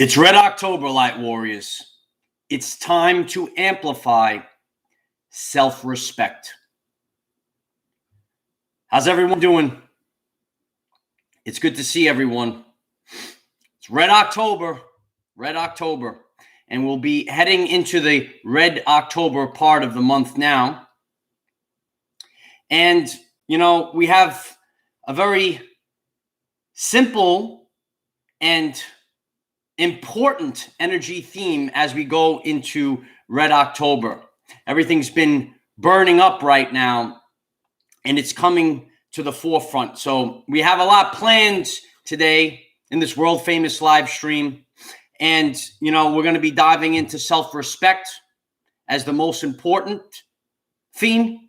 It's Red October, Light Warriors. It's time to amplify self-respect. How's everyone doing? It's good to see everyone. It's Red October, and we'll be heading into the Red October part of the month now. And, we have a very simple and important energy theme as we go into Red October. Everything's been burning up right now, and it's coming to the forefront. So we have a lot planned today in this world famous live stream. And, we're going to be diving into self-respect as the most important theme.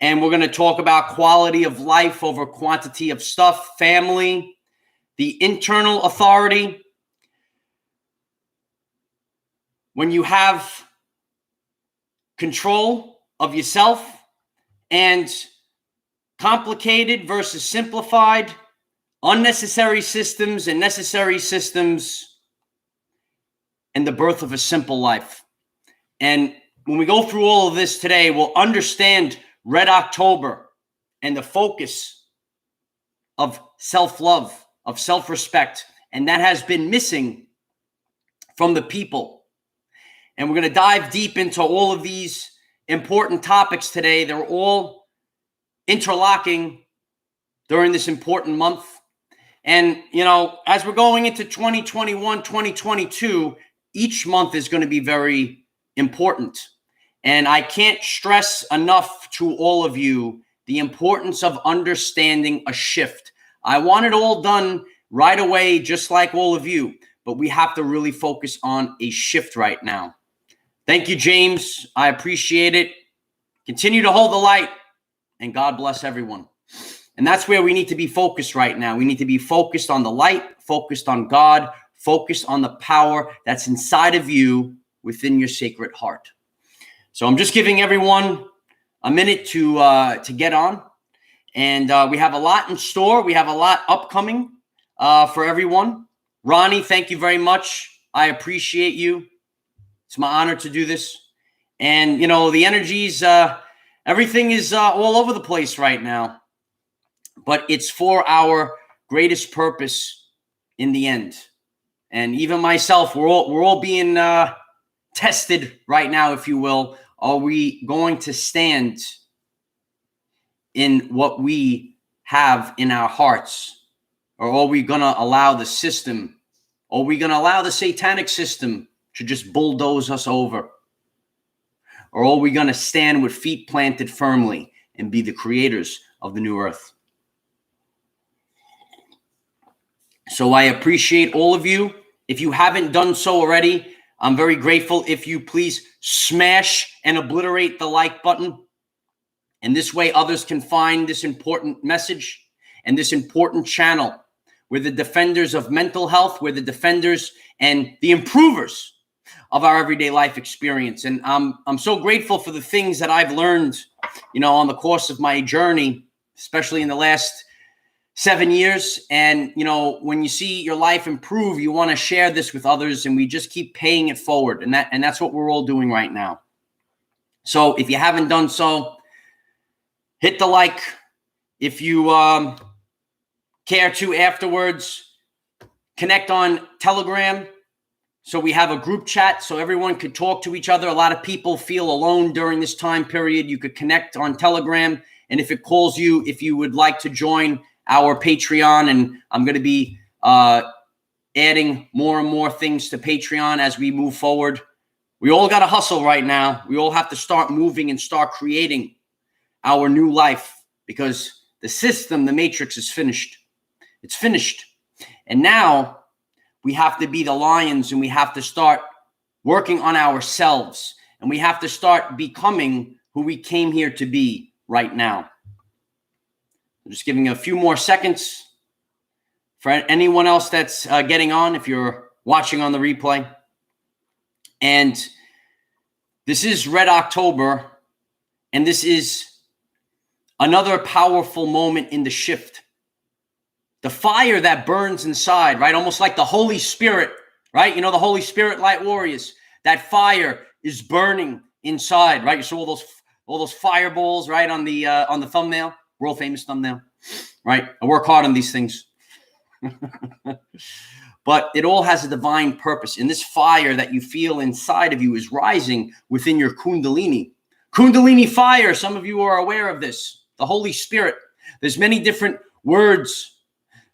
And we're going to talk about quality of life over quantity of stuff, family, the internal authority. When you have control of yourself, and complicated versus simplified, unnecessary systems and necessary systems, and the birth of a simple life. And when we go through all of this today, we'll understand Red October and the focus of self-love, of self-respect, and that has been missing from the people. And we're going to dive deep into all of these important topics today. They're all interlocking during this important month. And, as we're going into 2021, 2022, each month is going to be very important. And I can't stress enough to all of you the importance of understanding a shift. I want it all done right away, just like all of you. But we have to really focus on a shift right now. Thank you, James. I appreciate it. Continue to hold the light, and God bless everyone. And that's where we need to be focused right now. We need to be focused on the light, focused on God, focused on the power that's inside of you within your sacred heart. So I'm just giving everyone a minute to get on. And we have a lot in store. We have a lot upcoming for everyone. Ronnie, thank you very much. I appreciate you. It's my honor to do this. And, the energies, everything is all over the place right now. But it's for our greatest purpose in the end. And even myself, we're all being tested right now, if you will. Are we going to stand in what we have in our hearts? Or are we going to allow the system? Are we going to allow the satanic system to just bulldoze us over? Or are we going to stand with feet planted firmly and be the creators of the new earth? So I appreciate all of you. If you haven't done so already, I'm very grateful if you please smash and obliterate the like button. And this way others can find this important message and this important channel. We're the defenders of mental health. We're the defenders and the improvers of our everyday life experience. And I'm so grateful for the things that I've learned, on the course of my journey, especially in the last 7 years. And, when you see your life improve, you want to share this with others, and we just keep paying it forward. And that's what we're all doing right now. So if you haven't done so, hit the like. If you care to afterwards, connect on Telegram. So we have a group chat so everyone could talk to each other. A lot of people feel alone during this time period. You could connect on Telegram. And if it calls you, if you would like to join our Patreon, and I'm going to be adding more and more things to Patreon as we move forward. We all got to hustle right now. We all have to start moving and start creating our new life, because the system, the matrix, is finished. It's finished. And now we have to be the lions, and we have to start working on ourselves, and we have to start becoming who we came here to be right now. I'm just giving a few more seconds for anyone else that's getting on, if you're watching on the replay. And this is Red October, and this is another powerful moment in the shift. The fire that burns inside, right? Almost like the Holy Spirit right? You know, the Holy Spirit light warriors, that fire is burning inside, right? You saw all those fireballs, right, on the thumbnail, world famous thumbnail, right? I work hard on these things. But it all has a divine purpose. And this fire that you feel inside of you is rising within your Kundalini. Kundalini Fire, some of you are aware of this. The Holy Spirit. There's many different words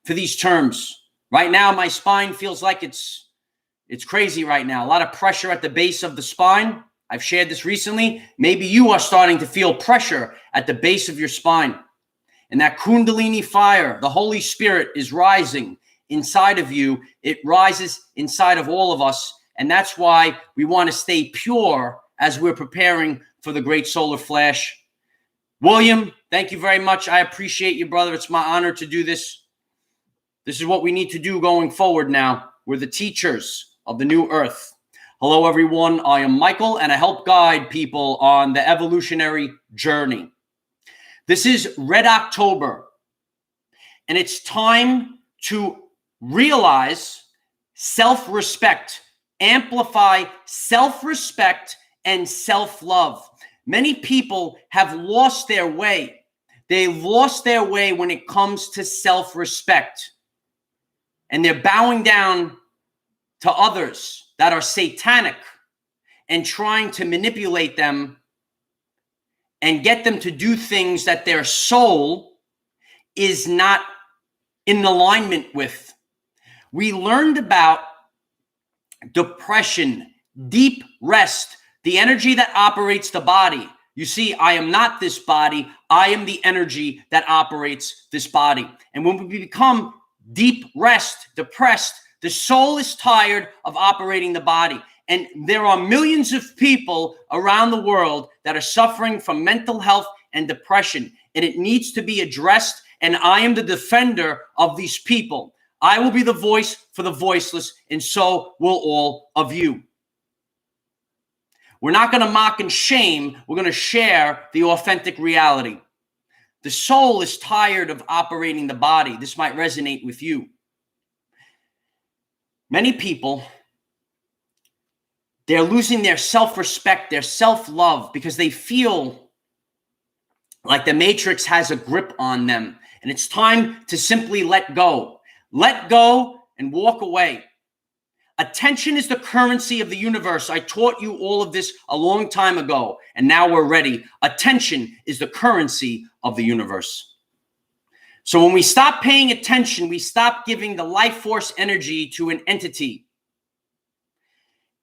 for these terms. Right now, my spine feels like it's crazy right now. A lot of pressure at the base of the spine. I've shared this recently. Maybe you are starting to feel pressure at the base of your spine. And that Kundalini Fire, the Holy Spirit, is rising inside of you. It rises inside of all of us. And that's why we want to stay pure as we're preparing for the great solar flash. William, thank you very much. I appreciate you, brother. It's my honor to do this. This is what we need to do going forward now. We're the teachers of the new earth. Hello, everyone. I am Michael, and I help guide people on the evolutionary journey. This is Red October, and it's time to realize self-respect, amplify self-respect and self-love. Many people have lost their way. They've lost their way when it comes to self-respect. And they're bowing down to others that are satanic and trying to manipulate them and get them to do things that their soul is not in alignment with. We learned about depression, deep rest, the energy that operates the body. You see, I am not this body. I am the energy that operates this body. And when we become deep rest, depressed, the soul is tired of operating the body. And there are millions of people around the world that are suffering from mental health and depression. And it needs to be addressed. And I am the defender of these people. I will be the voice for the voiceless, and so will all of you. We're not going to mock and shame. We're going to share the authentic reality. The soul is tired of operating the body. This might resonate with you. Many people, they're losing their self-respect, their self-love, because they feel like the matrix has a grip on them. And it's time to simply let go. Let go and walk away. Attention is the currency of the universe. I taught you all of this a long time ago, and now we're ready. Attention is the currency of the universe. So when we stop paying attention, we stop giving the life force energy to an entity.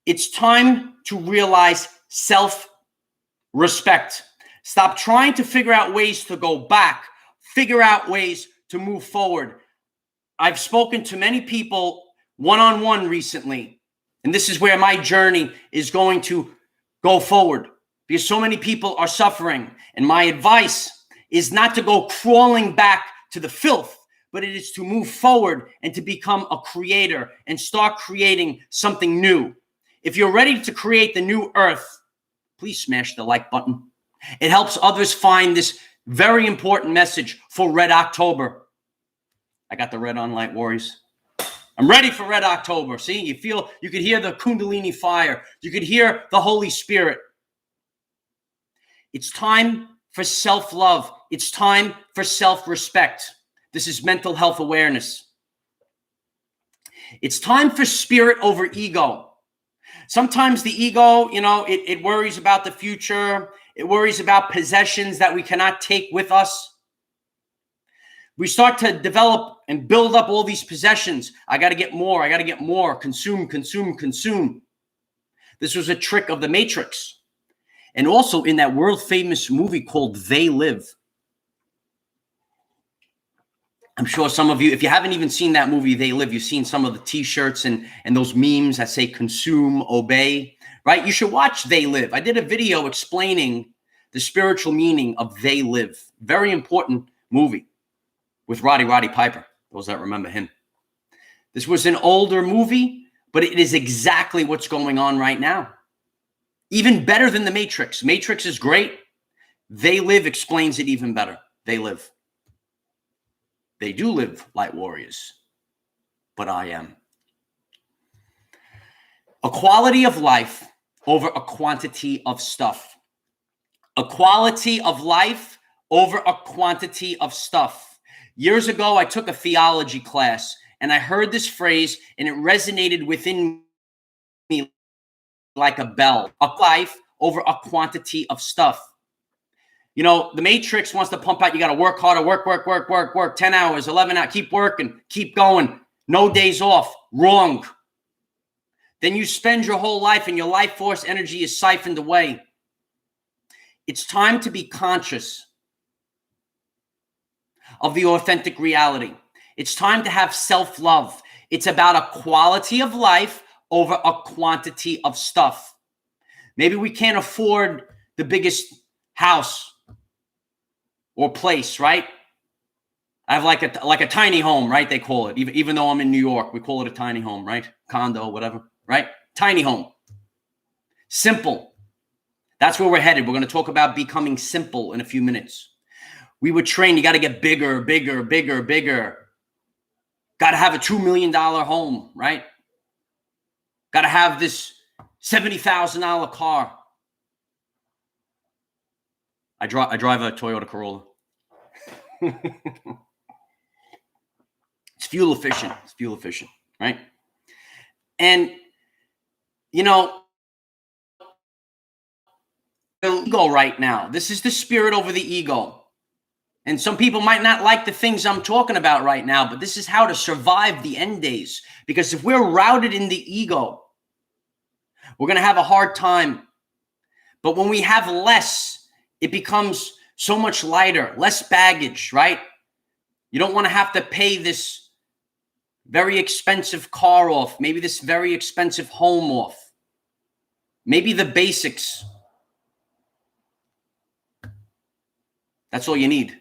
It's time to realize self-respect. Stop trying to figure out ways to go back. Figure out ways to move forward. I've spoken to many people one-on-one recently, and this is where my journey is going to go forward, because so many people are suffering. And my advice is not to go crawling back to the filth, but it is to move forward and to become a creator and start creating something new. If you're ready to create the new earth, please smash the like button. It helps others find this very important message for Red October. I got the red on, light warriors. I'm ready for Red October. See, you could hear the Kundalini Fire. You could hear the Holy Spirit. It's time for self-love. It's time for self-respect. This is mental health awareness. It's time for spirit over ego. Sometimes the ego, it worries about the future. It worries about possessions that we cannot take with us. We start to develop and build up all these possessions. I got to get more. I got to get more. Consume, consume, consume. This was a trick of the Matrix. And also in that world famous movie called They Live. I'm sure some of you, if you haven't even seen that movie, They Live, you've seen some of the t-shirts and those memes that say consume, obey, right? You should watch They Live. I did a video explaining the spiritual meaning of They Live. Very important movie with Roddy Piper, those that remember him. This was an older movie, but it is exactly what's going on right now. Even better than the Matrix. Matrix is great. They Live explains it even better. They live. They do live, light warriors, but I am. A quality of life over a quantity of stuff. A quality of life over a quantity of stuff. Years ago, I took a theology class and I heard this phrase and it resonated within me like a bell. A life over a quantity of stuff. You know, the Matrix wants to pump out, you got to work harder, work, 10 hours, 11 hours, keep working, keep going, no days off. Wrong. Then you spend your whole life and your life force energy is siphoned away. It's time to be conscious of the authentic reality. It's time to have self-love. It's about a quality of life over a quantity of stuff. Maybe we can't afford the biggest house or place, right? I have like a tiny home, right? They call it, even though I'm in New York, we call it a tiny home, right? Condo, whatever, right? Tiny home. Simple. That's where we're headed. We're going to talk about becoming simple in a few minutes. We were trained, you got to get bigger. Got to have a $2 million home, right? Got to have this $70,000 car. I drive a Toyota Corolla. It's fuel efficient, right? And, you know, the ego right now, this is the spirit over the ego. And some people might not like the things I'm talking about right now, but this is how to survive the end days. Because if we're routed in the ego, we're going to have a hard time. But when we have less, it becomes so much lighter, less baggage, right? You don't want to have to pay this very expensive car off, maybe this very expensive home off, maybe the basics. That's all you need.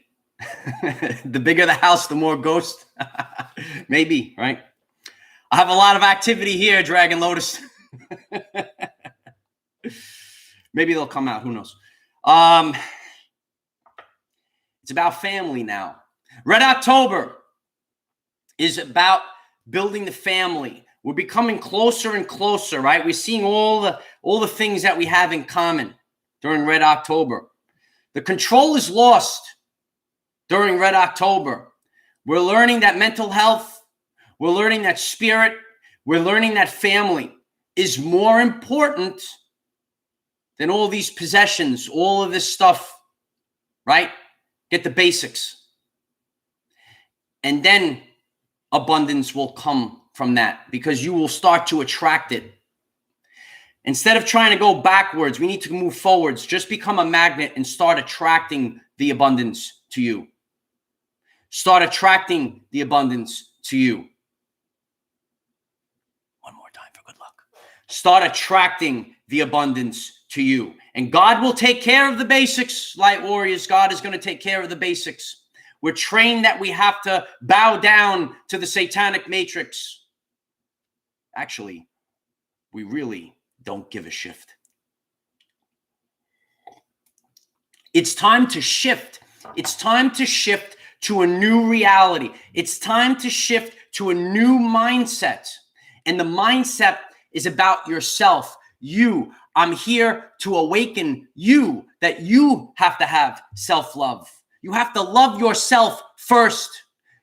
The bigger the house, the more ghost. Maybe, right? I have a lot of activity here, Dragon Lotus. Maybe they'll come out. Who knows? It's about family now. Red October is about building the family. We're becoming closer and closer, right? We're seeing all the things that we have in common during Red October. The control is lost during Red October. We're learning that mental health, we're learning that spirit, we're learning that family is more important than all these possessions, all of this stuff, right? Get the basics. And then abundance will come from that because you will start to attract it. Instead of trying to go backwards, we need to move forwards. Just become a magnet and start attracting the abundance to you. Start attracting the abundance to you. One more time for good luck. Start attracting the abundance to you. And God will take care of the basics, light warriors. God is going to take care of the basics. We're trained that we have to bow down to the satanic matrix. Actually, we really don't give a shift. It's time to shift. It's time to shift to a new reality. It's time to shift to a new mindset. And the mindset is about yourself. You. I'm here to awaken you that you have to have self-love. You have to love yourself first.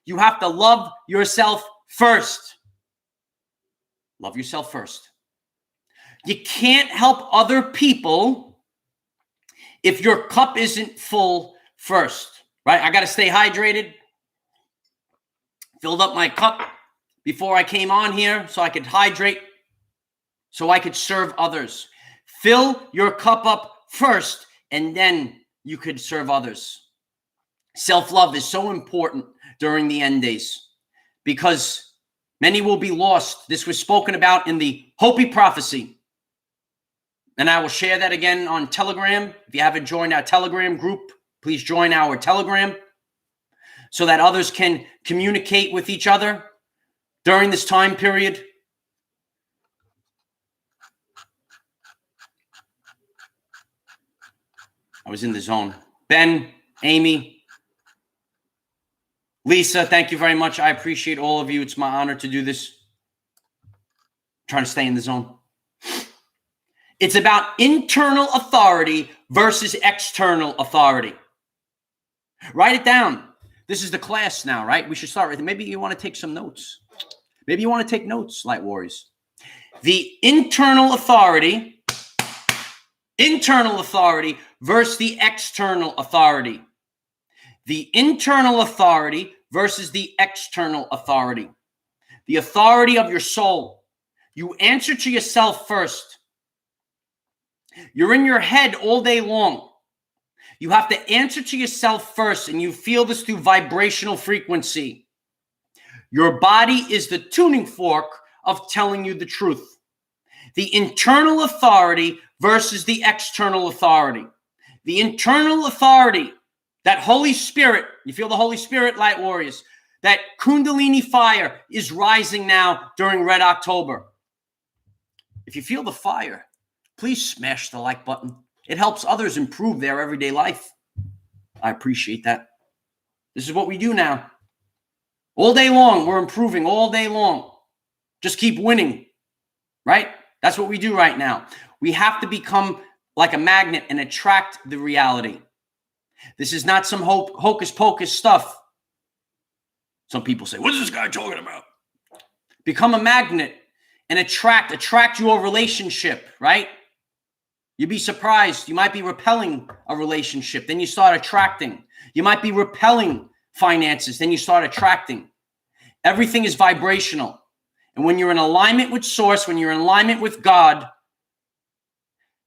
You have to love yourself first. Love yourself first. You can't help other people if your cup isn't full first, right? I got to stay hydrated. Filled up my cup before I came on here so I could hydrate, so I could serve others. Fill your cup up first, and then you could serve others. Self-love is so important during the end days because many will be lost. This was spoken about in the Hopi prophecy. And I will share that again on Telegram. If you haven't joined our Telegram group, please join our Telegram so that others can communicate with each other during this time period. I was in the zone. Ben, Amy, Lisa, thank you very much. I appreciate all of you. It's my honor to do this. I'm trying to stay in the zone. It's about internal authority versus external authority. Write it down. This is the class now, right? We should start with it. Maybe you want to take some notes. Maybe you want to take notes, Light Warriors. The internal authority versus the external authority. The internal authority versus the external authority. The authority of your soul. You answer to yourself first. You're in your head all day long. You have to answer to yourself first, and you feel this through vibrational frequency. Your body is the tuning fork of telling you the truth. The internal authority versus the external authority. The internal authority, that Holy Spirit, you feel the Holy Spirit, Light Warriors, that Kundalini Fire is rising now during Red October. If you feel the fire, please smash the like button. It helps others improve their everyday life. I appreciate that. This is what we do now. All day long, we're improving all day long. Just keep winning, right? That's what we do right now. We have to become like a magnet and attract the reality. This is not some hocus pocus stuff. Some people say, what is this guy talking about? Become a magnet and attract your relationship, right? You'd be surprised. You might be repelling a relationship. Then you start attracting. You might be repelling finances. Then you start attracting. Everything is vibrational. And when you're in alignment with Source, when you're in alignment with God,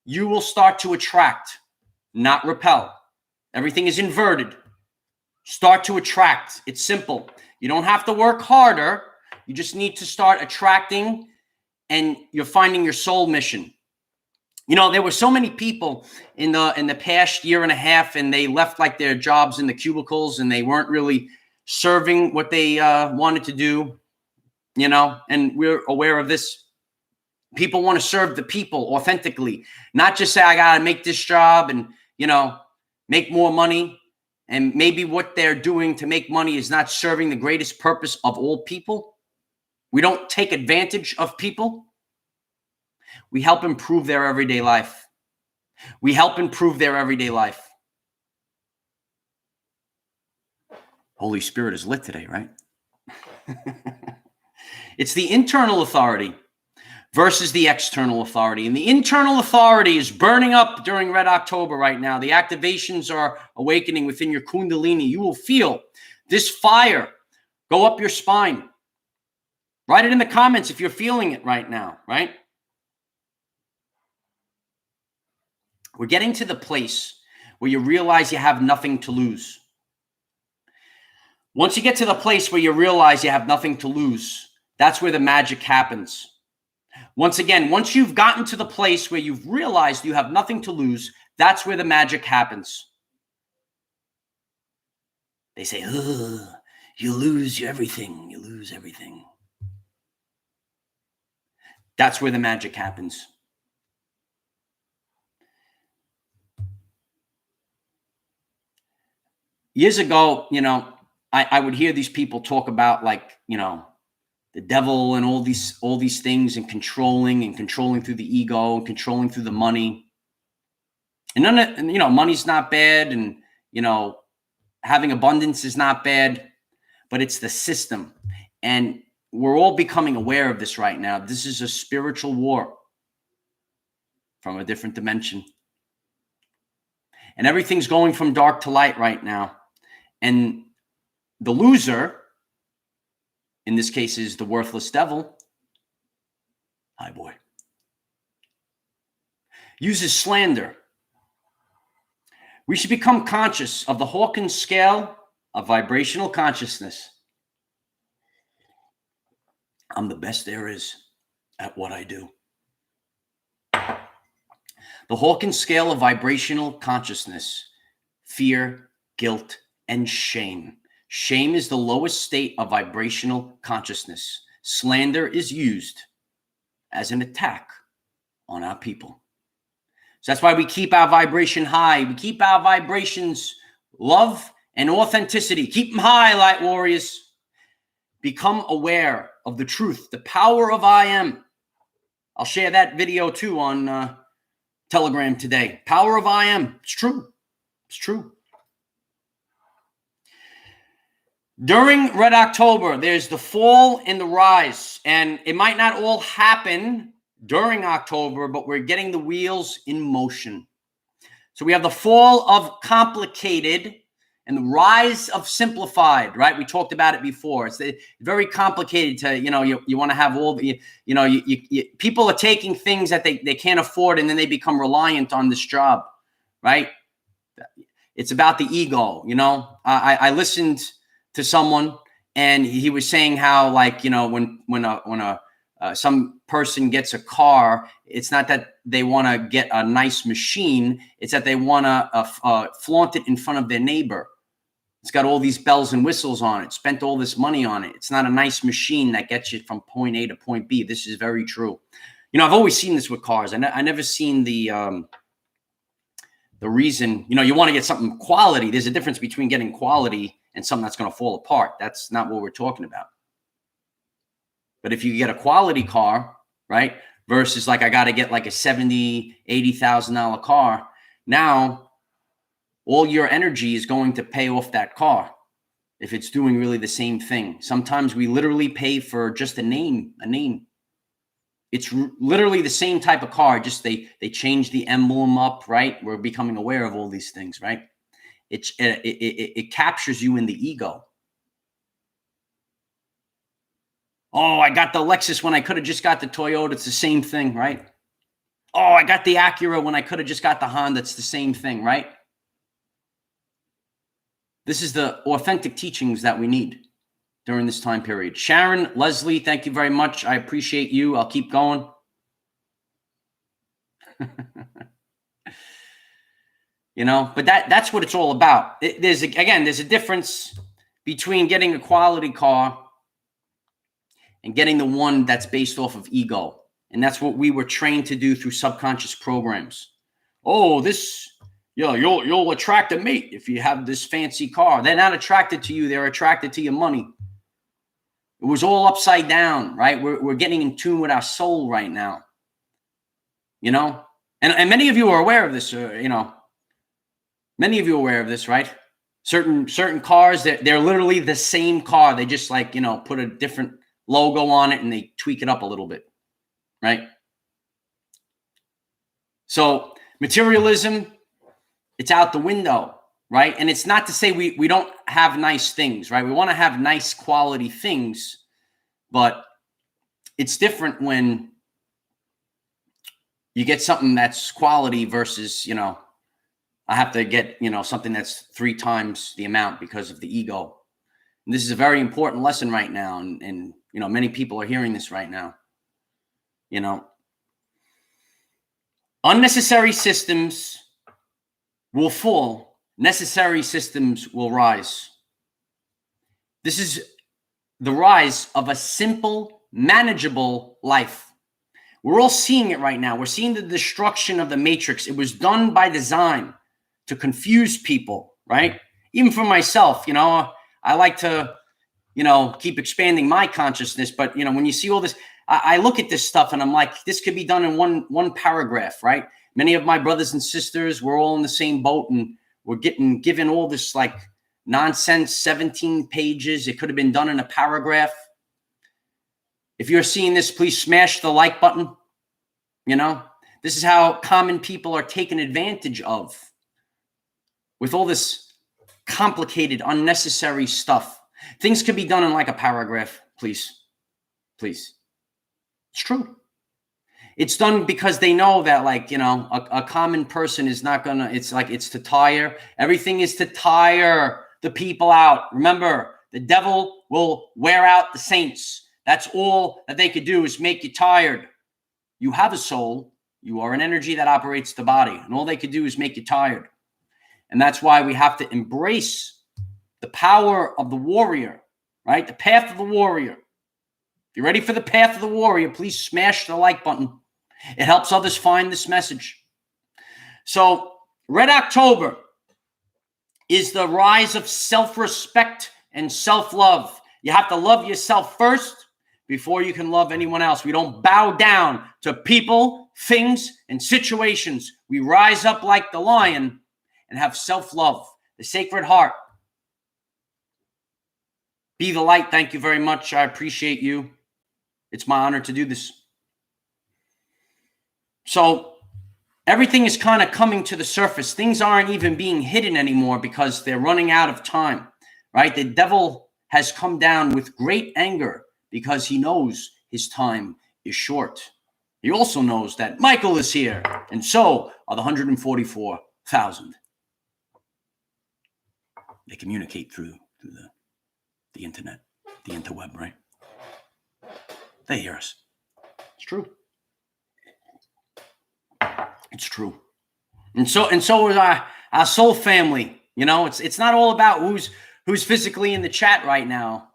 you will start to attract, not repel. Everything is inverted. Start to attract. It's simple. You don't have to work harder. You just need to start attracting, and you're finding your soul mission. You know, there were so many people in the past year and a half, and they left like their jobs in the cubicles, and they weren't really serving what they wanted to do, you know, and we're aware of this. People want to serve the people authentically, not just say, I got to make this job and, you know, make more money. And maybe what they're doing to make money is not serving the greatest purpose of all people. We don't take advantage of people. We help improve their everyday life. We help improve their everyday life. Holy Spirit is lit today, right? It's the internal authority versus the external authority. And the internal authority is burning up during Red October right now. The activations are awakening within your Kundalini. You will feel this fire go up your spine. Write it in the comments if you're feeling it right now, right? We're getting to the place where you realize you have nothing to lose. Once you get to the place where you realize you have nothing to lose, that's where the magic happens. Once again, once you've gotten to the place where you've realized you have nothing to lose, that's where the magic happens. They say, you lose everything. You lose everything. That's where the magic happens. Years ago, you know, I would hear these people talk about, like, you know, the devil and all these things, and controlling through the ego and controlling through the money. And you know, money's not bad, and, you know, having abundance is not bad, but it's the system. And we're all becoming aware of this right now. This is a spiritual war from a different dimension. And everything's going from dark to light right now. And the loser, in this case, is the worthless devil. Hi, boy. Uses slander. We should become conscious of the Hawkins scale of vibrational consciousness. I'm the best there is at what I do. The Hawkins scale of vibrational consciousness: fear, guilt, and shame. Shame is the lowest state of vibrational consciousness. Slander is used as an attack on our people. So that's why we keep our vibration high. We keep our vibrations love and authenticity. Keep them high, Light Warriors. Become aware of the truth, the power of I am. I'll share that video too on Telegram today. Power of I am. It's true. It's true. During Red October, there's the fall and the rise. And it might not all happen during October, but we're getting the wheels in motion. So we have the fall of complicated and the rise of simplified, right? We talked about it before. It's very complicated to, you want to have all the, people are taking things that they can't afford, and then they become reliant on this job, right? It's about the ego, I listened to someone, and he was saying how, like, when some person gets a car, it's not that they want to get a nice machine. It's that they want to flaunt it in front of their neighbor. It's got all these bells and whistles on it, spent all this money on it. It's not a nice machine that gets you from point A to point B. This is very true. I've always seen this with cars. I never seen the reason, you want to get something quality. There's a difference between getting quality and something that's going to fall apart. That's not what we're talking about. But if you get a quality car, right, versus like I got to get like a $70,000, $80,000 car, now all your energy is going to pay off that car if it's doing really the same thing. Sometimes we literally pay for just a name. It's literally the same type of car, just they change the emblem up, right? We're becoming aware of all these things, right? It captures you in the ego. Oh, I got the Lexus when I could have just got the Toyota. It's the same thing, right? Oh, I got the Acura when I could have just got the Honda. It's the same thing, right? This is the authentic teachings that we need during this time period. Sharon, Leslie, thank you very much. I appreciate you. I'll keep going. But that's what it's all about. There's a difference between getting a quality car and getting the one that's based off of ego. And that's what we were trained to do through subconscious programs. Oh, you'll attract a mate if you have this fancy car. They're not attracted to you. They're attracted to your money. It was all upside down, right? We're getting in tune with our soul right now. And many of you are aware of this, many of you are aware of this, right? Certain cars, they're literally the same car. They just put a different logo on it and they tweak it up a little bit, right? So materialism, it's out the window, right? And it's not to say we don't have nice things, right? We want to have nice quality things, but it's different when you get something that's quality versus, I have to get, something that's 3 times the amount because of the ego. And this is a very important lesson right now. And many people are hearing this right now. Unnecessary systems will fall. Necessary systems will rise. This is the rise of a simple, manageable life. We're all seeing it right now. We're seeing the destruction of the matrix. It was done by design to confuse people, right? Even for myself, I like to, keep expanding my consciousness. But, when you see all this, I look at this stuff and I'm like, this could be done in one paragraph, right? Many of my brothers and sisters, we're all in the same boat, and we're getting given all this nonsense, 17 pages. It could have been done in a paragraph. If you're seeing this, please smash the like button. This is how common people are taken advantage of with all this complicated, unnecessary stuff. Things could be done in a paragraph, please. Please. It's true. It's done because they know that, a common person is not going to, it's to tire. Everything is to tire the people out. Remember, the devil will wear out the saints. That's all that they could do is make you tired. You have a soul. You are an energy that operates the body. And all they could do is make you tired. And that's why we have to embrace the power of the warrior, right? The path of the warrior. If you're ready for the path of the warrior, please smash the like button. It helps others find this message. So Red October is the rise of self-respect and self-love. You have to love yourself first before you can love anyone else. We don't bow down to people, things and situations, we rise up like the lion and have self-love, the sacred heart. Be the light. Thank you very much. I appreciate you. It's my honor to do this. So everything is kind of coming to the surface. Things aren't even being hidden anymore because they're running out of time, right? The devil has come down with great anger because he knows his time is short. He also knows that Michael is here, and so are the 144,000. They communicate through the internet, the interweb, right? They hear us. It's true. It's true. And so is our soul family. You know, it's not all about who's physically in the chat right now.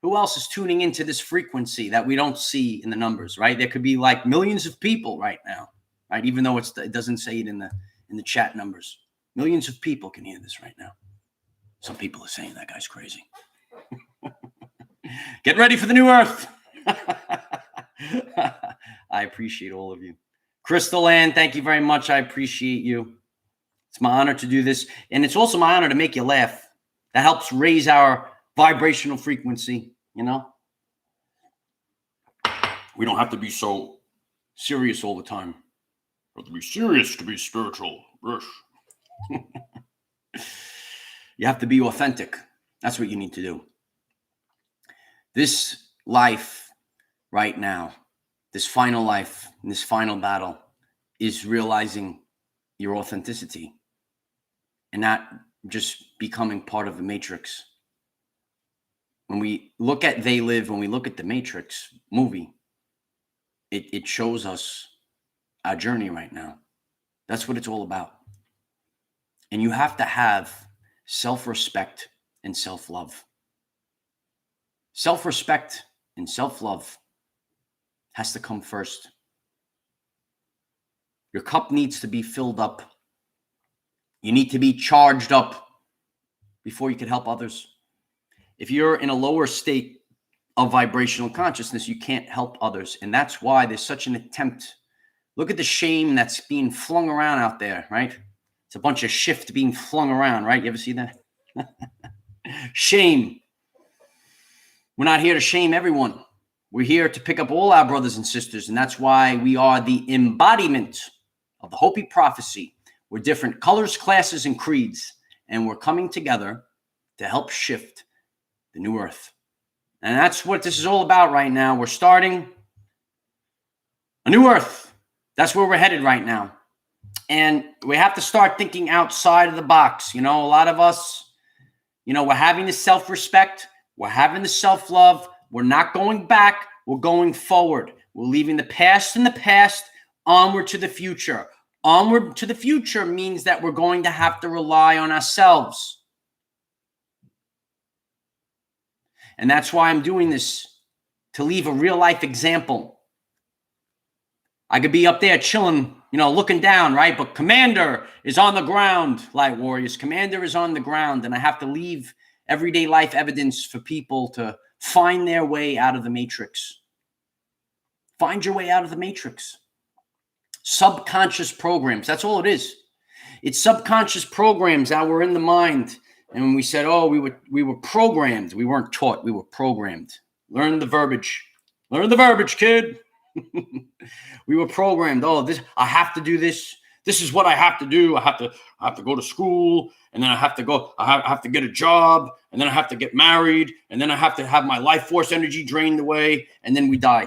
Who else is tuning into this frequency that we don't see in the numbers, right? There could be like millions of people right now, right? Even though it doesn't say it in the chat numbers. Millions of people can hear this right now. Some people are saying that guy's crazy. Get ready for the new earth. I appreciate all of you. Crystal Ann, thank you very much. I appreciate you. It's my honor to do this. And it's also my honor to make you laugh. That helps raise our vibrational frequency, you know? We don't have to be so serious all the time. We have to be serious to be spiritual. You have to be authentic. That's what you need to do. This life right now, this final life, this final battle is realizing your authenticity and not just becoming part of the matrix. When we look at They Live, when we look at the Matrix movie, it shows us our journey right now. That's what it's all about. And you have to have self-respect and self-love. Self-respect and self-love has to come first. Your cup needs to be filled up. You need to be charged up before you can help others. If you're in a lower state of vibrational consciousness, you can't help others. And that's why there's such an attempt. Look at the shame that's being flung around out there, right? It's a bunch of shift being flung around, right? You ever see that? Shame. We're not here to shame everyone. We're here to pick up all our brothers and sisters. And that's why we are the embodiment of the Hopi prophecy. We're different colors, classes, and creeds. And we're coming together to help shift the new earth. And that's what this is all about right now. We're starting a new earth. That's where we're headed right now. And we have to start thinking outside of the box. You know, a lot of us, you know, we're having the self-respect. We're having the self-love. We're not going back. We're going forward. We're leaving the past in the past, onward to the future. Onward to the future means that we're going to have to rely on ourselves. And that's why I'm doing this, to leave a real life example. I could be up there chilling, you know, looking down, right? But Commander is on the ground, Light Warriors. Commander is on the ground, and I have to leave everyday life evidence for people to find their way out of the matrix. Find your way out of the matrix. Subconscious programs, that's all it is. It's subconscious programs that were in the mind. And when we said, oh, we were programmed. We weren't taught. We were programmed. Learn the verbiage. Learn the verbiage, kid. We were programmed. Oh, this, I have to do this. This is what I have to do. I have to go to school, and then I have to get a job, and then I have to get married, and then I have to have my life force energy drained away, and then we die.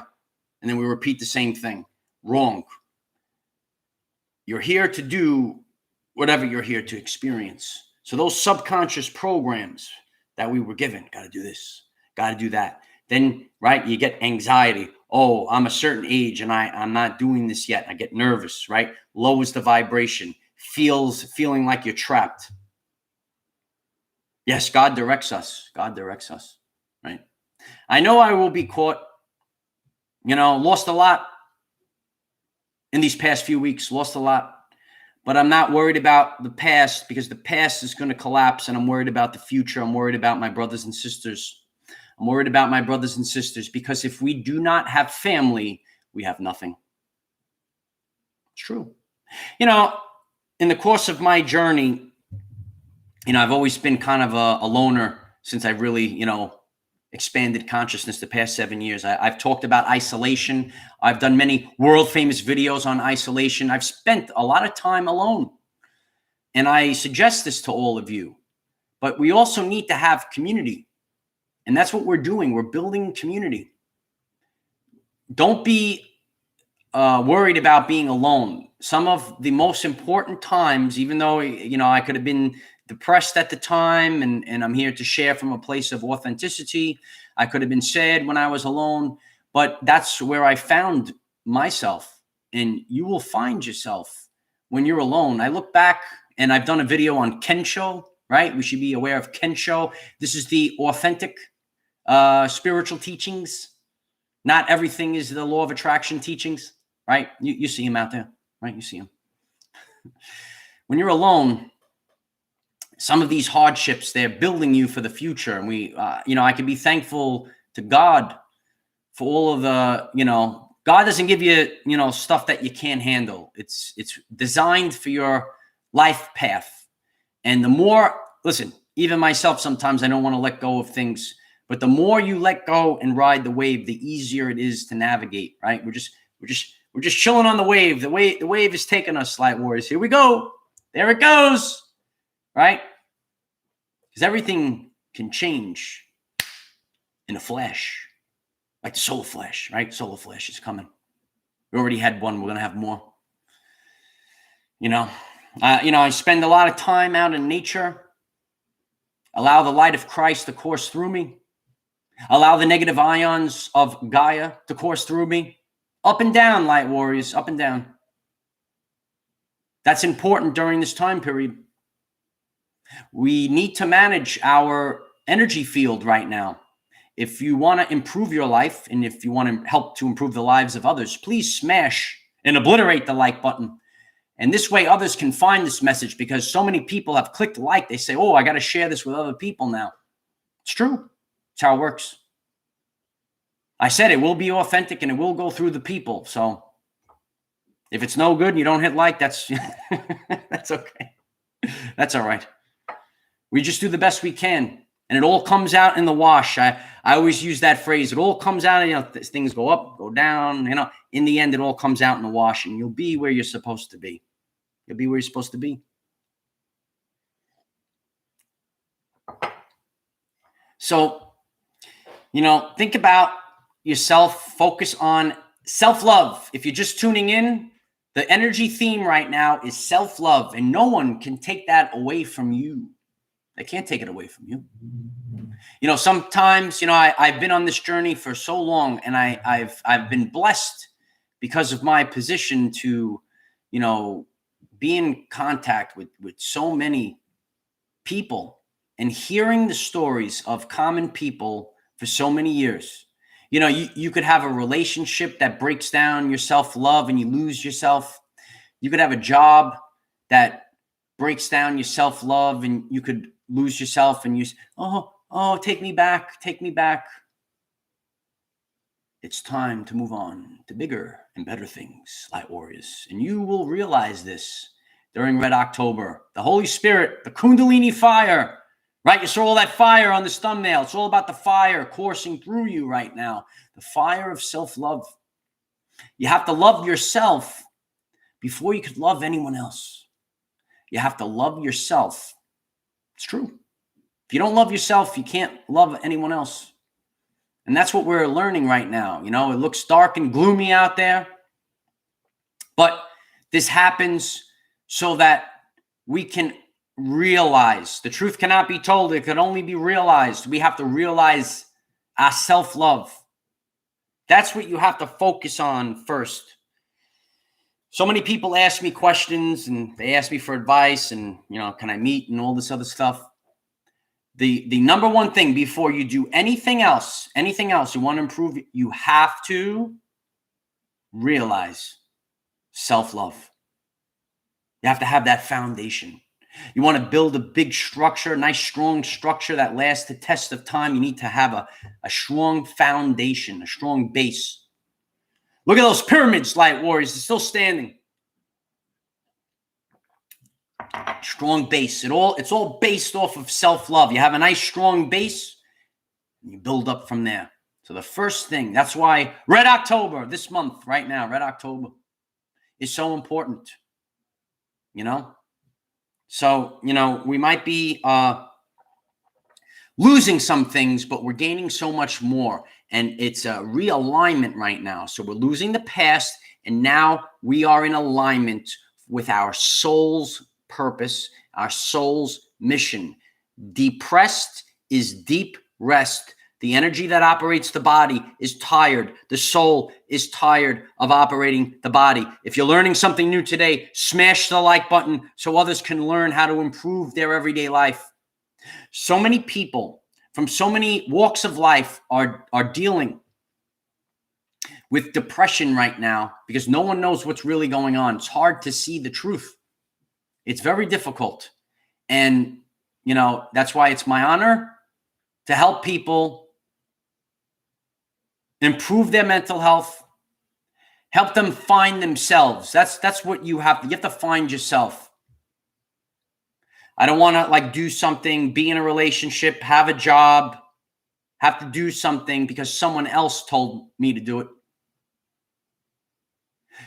And then we repeat the same thing. Wrong. You're here to do whatever you're here to experience. So those subconscious programs that we were given, got to do this, got to do that. Then, right, you get anxiety. Oh, I'm a certain age and I'm not doing this yet. I get nervous, right? Lowers the vibration, feeling like you're trapped. Yes, God directs us. God directs us, right? I know I will be caught, you know, lost a lot in these past few weeks, lost a lot. But I'm not worried about the past, because the past is going to collapse, and I'm worried about the future. I'm worried about my brothers and sisters. I'm worried about my brothers and sisters, because if we do not have family, we have nothing. It's true. You know, in the course of my journey, you know, I've always been kind of a loner since I really, you know, expanded consciousness the past 7 years. I've talked about isolation. I've done many world famous videos on isolation. I've spent a lot of time alone. And I suggest this to all of you. But we also need to have community. And that's what we're doing. We're building community. Don't be worried about being alone. Some of the most important times, even though, you know, I could have been depressed at the time, and I'm here to share from a place of authenticity. I could have been sad when I was alone, but that's where I found myself. And you will find yourself when you're alone. I look back, and I've done a video on Kensho, right? We should be aware of Kensho. This is the authentic spiritual teachings. Not everything is the law of attraction teachings, right? You see them out there, right? You see them. When you're alone, some of these hardships, they're building you for the future. And we, you know, I can be thankful to God for all of the, you know, God doesn't give you, you know, stuff that you can't handle. It's designed for your life path. And the more, listen, even myself, sometimes I don't want to let go of things, but the more you let go and ride the wave, the easier it is to navigate, right? We're just chilling on the wave. The wave is taking us, Light Warriors. Here we go. There it goes. Right? Because everything can change in a flash, like the solar flash, right? Solar flash is coming. We already had one. We're going to have more. You know, I spend a lot of time out in nature. Allow the light of Christ to course through me. Allow the negative ions of Gaia to course through me. Up and down, Light Warriors, up and down. That's important during this time period. We need to manage our energy field right now. If you want to improve your life, and if you want to help to improve the lives of others, please smash and obliterate the like button. And this way others can find this message, because so many people have clicked like. They say, oh, I got to share this with other people now. It's true. It's how it works. I said it will be authentic and it will go through the people. So if it's no good and you don't hit like, that's that's okay. That's all right. We just do the best we can, and it all comes out in the wash. I always use that phrase. It all comes out, you know, things go up, go down, you know, in the end, it all comes out in the wash, and you'll be where you're supposed to be. You'll be where you're supposed to be. So, you know, think about yourself, focus on self-love. If you're just tuning in, the energy theme right now is self-love, and no one can take that away from you. They can't take it away from you. You know, sometimes, you know, I've been on this journey for so long, and I've been blessed because of my position to, you know, be in contact with so many people and hearing the stories of common people for so many years. You know, you could have a relationship that breaks down your self-love and you lose yourself. You could have a job that breaks down your self-love and you could lose yourself, and you say, oh, take me back, take me back. It's time to move on to bigger and better things, Light Warriors. And you will realize this during Red October. The Holy Spirit, the Kundalini Fire, right? You saw all that fire on this thumbnail. It's all about the fire coursing through you right now. The fire of self-love. You have to love yourself before you could love anyone else. You have to love yourself. It's true. If you don't love yourself, you can't love anyone else. And that's what we're learning right now. You know, it looks dark and gloomy out there, but this happens so that we can realize. The truth cannot be told. It can only be realized. We have to realize our self-love. That's what you have to focus on first. So many people ask me questions, and they ask me for advice, and, you know, can I meet and all this other stuff. The number one thing before you do anything else you want to improve, you have to realize self-love. You have to have that foundation. You want to build a big structure, a nice, strong structure that lasts the test of time. You need to have a strong foundation, a strong base. Look at those pyramids, Light Warriors. They're still standing. Strong base. It's all based off of self-love. You have a nice strong base, and you build up from there. So the first thing, that's why Red October, this month, right now, Red October, is so important. You know? So, you know, we might be losing some things, but we're gaining so much more. And it's a realignment right now. So we're losing the past, and now we are in alignment with our soul's purpose, our soul's mission. Depressed is deep rest. The energy that operates the body is tired. The soul is tired of operating the body. If you're learning something new today, smash the like button so others can learn how to improve their everyday life. So many people from so many walks of life are dealing with depression right now because no one knows what's really going on. It's hard to see the truth. It's very difficult. And, you know, that's why it's my honor to help people improve their mental health, help them find themselves. That's what you have to. You have to find yourself. I don't want to like do something, be in a relationship, have a job, have to do something because someone else told me to do it.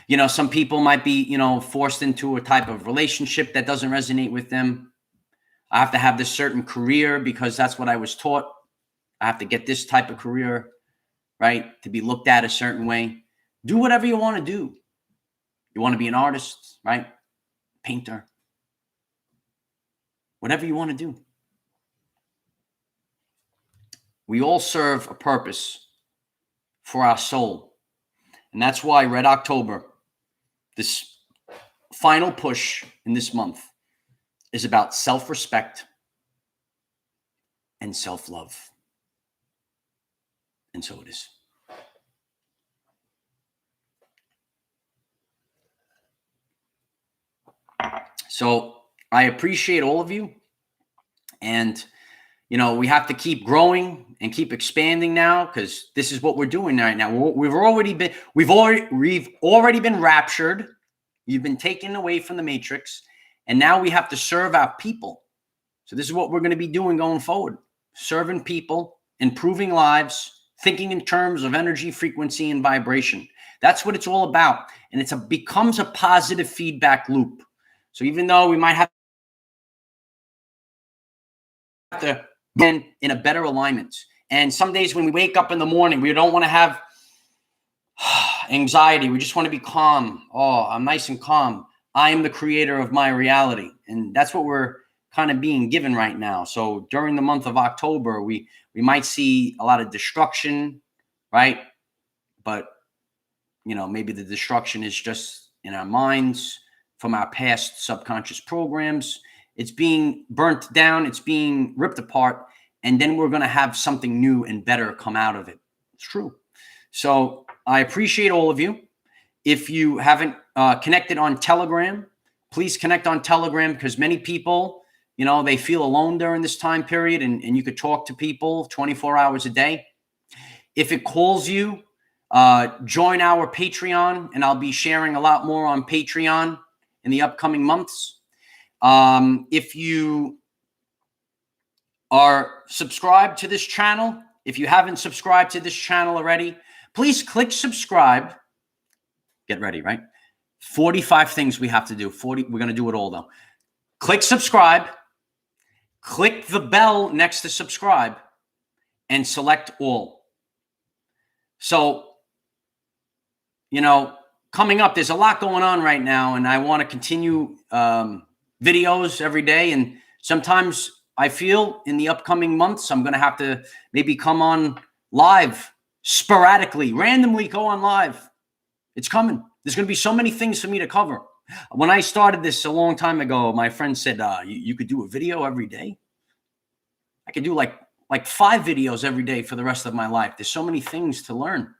You know, some people might be, you know, forced into a type of relationship that doesn't resonate with them. I have to have this certain career because that's what I was taught. I have to get this type of career, right? To be looked at a certain way. Do whatever you want to do. You want to be an artist, right? Painter. Whatever you want to do. We all serve a purpose for our soul. And that's why Red October, this final push in this month, is about self-respect and self-love. And so it is. So I appreciate all of you. And, you know, we have to keep growing and keep expanding now because this is what we're doing right now. We've already been raptured. You've been taken away from the matrix. And now we have to serve our people. So this is what we're going to be doing going forward. Serving people, improving lives, thinking in terms of energy, frequency, and vibration. That's what it's all about. And becomes a positive feedback loop. So even though we might have to be in a better alignment. And some days when we wake up in the morning, we don't want to have anxiety. We just want to be calm. Oh, I'm nice and calm. I am the creator of my reality. And that's what we're kind of being given right now. So during the month of October, we might see a lot of destruction, right? But, you know, maybe the destruction is just in our minds from our past subconscious programs. It's being burnt down. It's being ripped apart. And then we're going to have something new and better come out of it. It's true. So I appreciate all of you. If you haven't connected on Telegram, please connect on Telegram because many people, you know, they feel alone during this time period and you could talk to people 24 hours a day. If it calls you, join our Patreon, and I'll be sharing a lot more on Patreon in the upcoming months. If you are subscribed to this channel, if you haven't subscribed to this channel already, please click subscribe. Get ready, right? 45 things we have to do. 40. We're going to do it all, though. Click subscribe. Click the bell next to subscribe and select all. So, you know, coming up, there's a lot going on right now, and I want to continue videos every day. And sometimes I feel in the upcoming months, I'm going to have to maybe come on live sporadically, randomly go on live. It's coming. There's going to be so many things for me to cover. When I started this a long time ago, my friend said, you could do a video every day. I could do like 5 videos every day for the rest of my life. There's so many things to learn.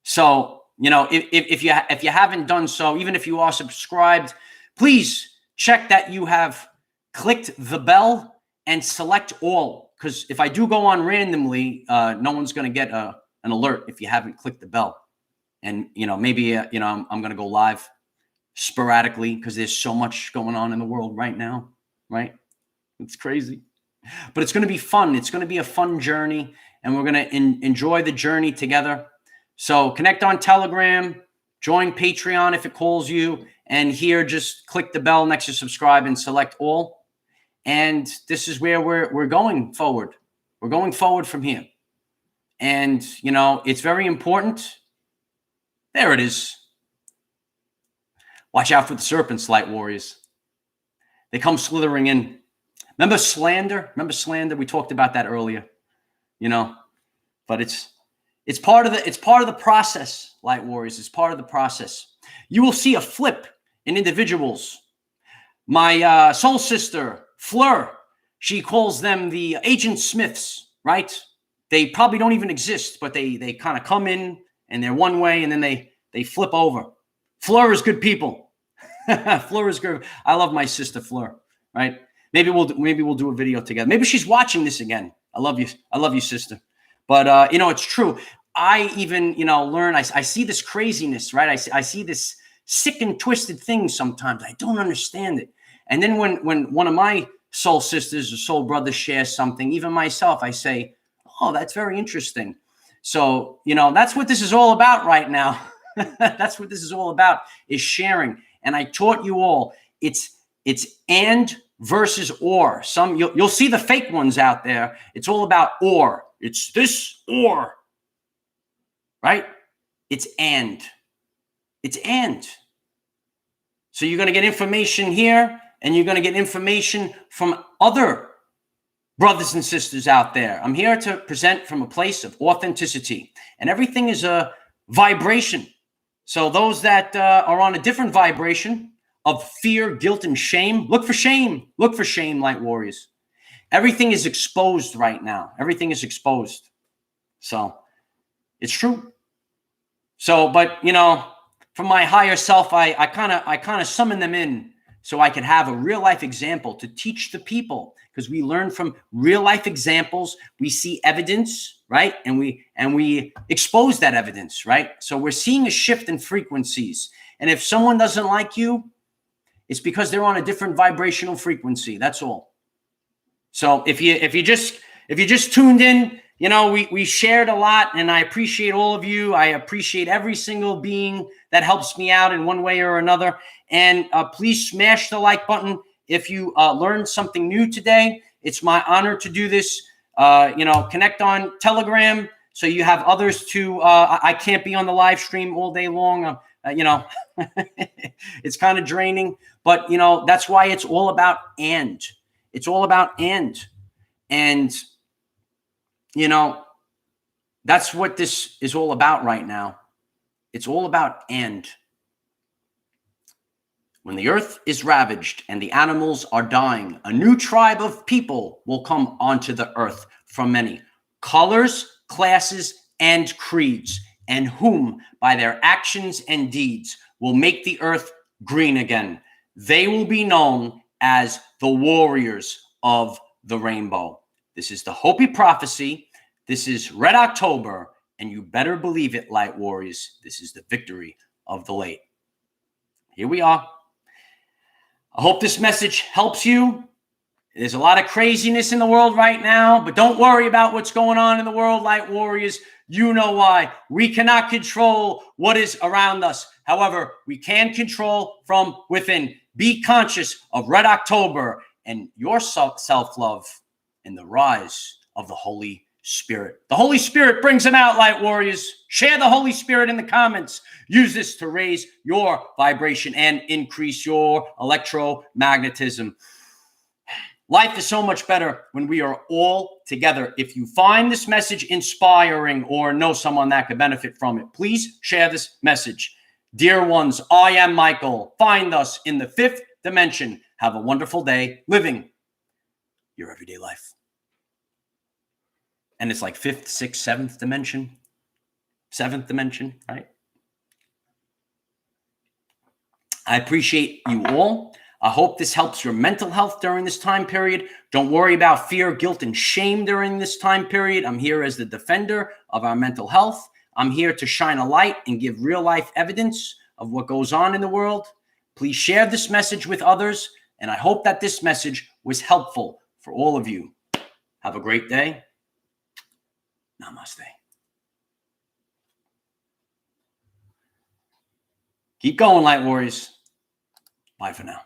So, you know, if you haven't done so, even if you are subscribed, please check that you have clicked the bell and select all. Because if I do go on randomly, no one's going to get an alert if you haven't clicked the bell. And, you know, maybe, you know, I'm going to go live sporadically because there's so much going on in the world right now, right? It's crazy. But it's going to be fun. It's going to be a fun journey, and we're going to enjoy the journey together. So connect on Telegram, join Patreon if it calls you, and here just click the bell next to subscribe and select all. And this is where we're going forward. We're going forward from here. And, you know, it's very important. There it is. Watch out for the serpents, light warriors. They come slithering in. Remember slander? Remember slander? We talked about that earlier. You know, but it's part of the process, light warriors. It's part of the process. You will see a flip in individuals. My soul sister, Fleur, she calls them the Agent Smiths, right? They probably don't even exist, but they kind of come in and they're one way and then they flip over. Fleur is good people. Fleur is good. I love my sister Fleur, right? Maybe we'll do a video together. Maybe she's watching this again. I love you, sister. But you know, it's true. I even, you know, learn. I see this craziness, right? I see this sick and twisted thing sometimes. I don't understand it. And then when one of my soul sisters or soul brothers shares something, even myself, I say, "Oh, that's very interesting." So, you know, that's what this is all about right now. That's what this is all about, is sharing. And I taught you all, it's and versus or. Some you'll see the fake ones out there. It's all about or. It's this or. Right? It's and. It's and. So you're going to get information here, and you're going to get information from other brothers and sisters out there. I'm here to present from a place of authenticity, and everything is a vibration. So those that are on a different vibration of fear, guilt, and shame, look for shame. Look for shame, light warriors. Everything is exposed right now. Everything is exposed. So it's true. So, but you know, from my higher self, I kind of summon them in so I could have a real life example to teach the people, because we learn from real life examples. We see evidence, right? And we expose that evidence, right? So we're seeing a shift in frequencies. And if someone doesn't like you, it's because they're on a different vibrational frequency. That's all. So if you just tuned in, you know, we shared a lot, and I appreciate all of you. I appreciate every single being that helps me out in one way or another. And please smash the like button if you learned something new today. It's my honor to do this. You know, connect on Telegram so you have others to. I can't be on the live stream all day long. You know, it's kind of draining, but you know, that's why it's all about and. It's all about and. You know, that's what this is all about right now. It's all about and. When the earth is ravaged and the animals are dying, a new tribe of people will come onto the earth from many colors, classes, and creeds, and whom by their actions and deeds will make the earth green again. They will be known as the warriors of the rainbow. This is the Hopi prophecy. This is Red October, and you better believe it, light warriors. This is the victory of the late. Here we are. I hope this message helps you. There's a lot of craziness in the world right now, but don't worry about what's going on in the world, light warriors. You know why. We cannot control what is around us. However, we can control from within. Be conscious of Red October and your self-love and the rise of the Holy Spirit. The Holy Spirit brings them out, light warriors. Share the Holy Spirit in the comments. Use this to raise your vibration and increase your electromagnetism. Life is so much better when we are all together. If you find this message inspiring or know someone that could benefit from it, please share this message. Dear ones, I am Michael. Find us in the fifth dimension. Have a wonderful day living your everyday life. And it's like fifth, sixth, seventh dimension, seventh dimension, right? I appreciate you all. I hope this helps your mental health during this time period. Don't worry about fear, guilt, and shame during this time period. I'm here as the defender of our mental health. I'm here to shine a light and give real life evidence of what goes on in the world. Please share this message with others, and I hope that this message was helpful for all of you. Have a great day. Namaste. Keep going, Light Warriors. Bye for now.